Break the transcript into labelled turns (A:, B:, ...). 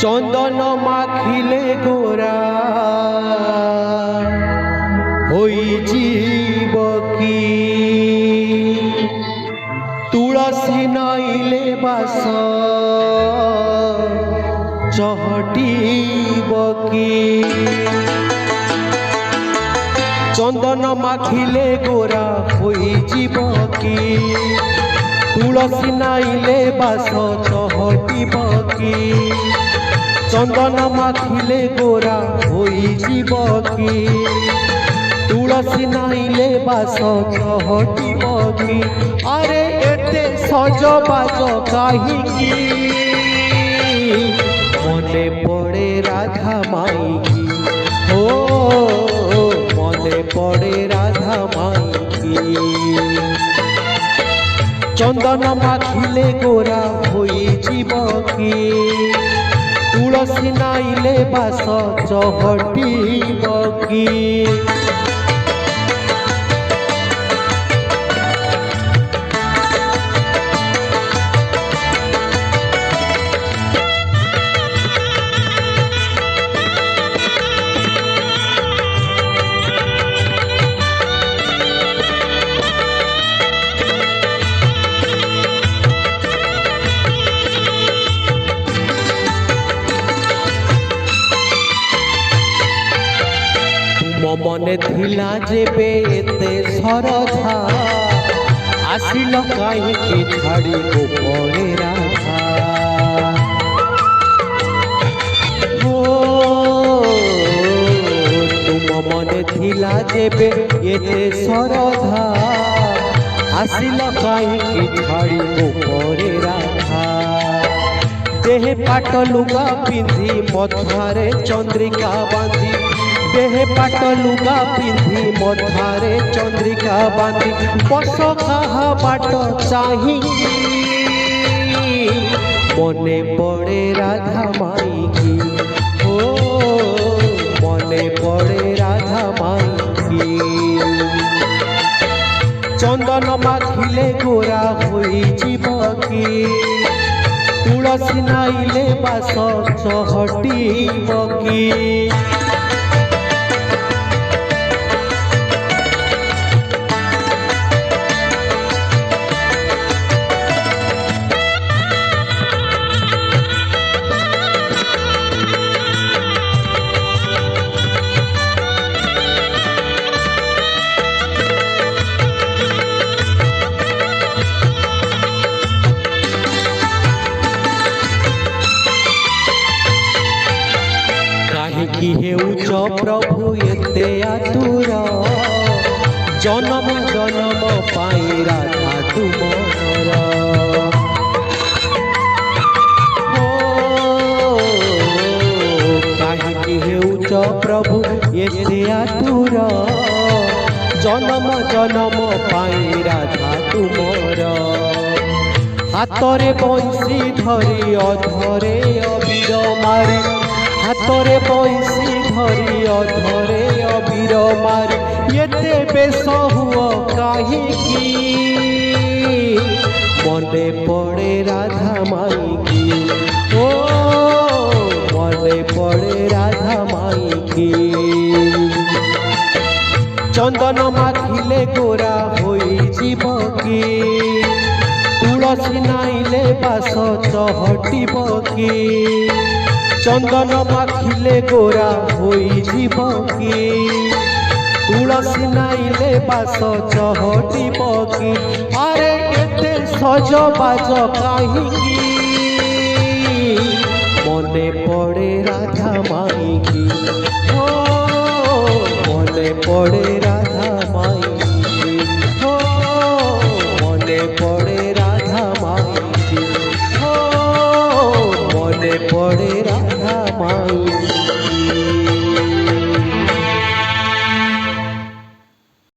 A: চন্দন মাখিলে গোরা হইଯିব কি তুলসী নাইলে বাস চহটিব কি চন্দন মাখিলে গোরা হইଯିব কি তুলসী নাইলে বাস চহটিব কি চন্দন মাখিলে গোরা হইଯିব কি তুলসী নাইলে বাস চহটিব কি আরে এতে সজবাজ কাহিকি মনে পড়ে রাধা মাইকি ও মনে পড়ে রাধা মাইকি চন্দন মাখিলে গোরা হইଯିব কি তুলসী নাইলে বাস চহটিব কি মনে থিলা যেবে এতে শ্রদ্ধা আসিল কাহিকি ছাড়িব পরে রাধা তুম মনে থিলা যেবে এতে শ্রদ্ধা আসিল কাহিকি ছাড়িব পরে রাধা দেহে পাট লুগা পিন্ধি মথারে চন্দ্রিকা বাঁধি দেহে পাট লুগা পিন্ধি মথারে চন্দ্রিকা বাঁধি বস কাহা বাট চাহি মনে পড়ে রাধা মাইকি ও মনে পড়ে রাধা মাইকি চন্দন মাখিলে গোরা হইଯିব কি তুলসী নাইলে বাস চহটিব কি কি হেউচ প্রভু এতে আতুর জনম জনম পাই রাধা তুমর কাহিকি হেউচ প্রভু এতে আতুর জনম জনম পাই রাধা তুমর হাতরে বংশী ধরি অধরে অবির মারি হাতরে বংশী ধরি অধরে অবির মারি এতে বেশ হুয় কাহিকি মনে পড়ে রাধা মাইকি ও মনে পড়ে রাধা মাইকি চন্দন মাখিলে গোরা হইଯିব কি তুলসী নাইলে বাস চহটিব কি চন্দন মাখিলে গোরা হইଯିব কি তুলসী নাইলে বাস চহটিব কি আরে এতে সজবাজ কাহিকি মনে পড়ে রাধা মাইকি ও মনে পড়ে রাধা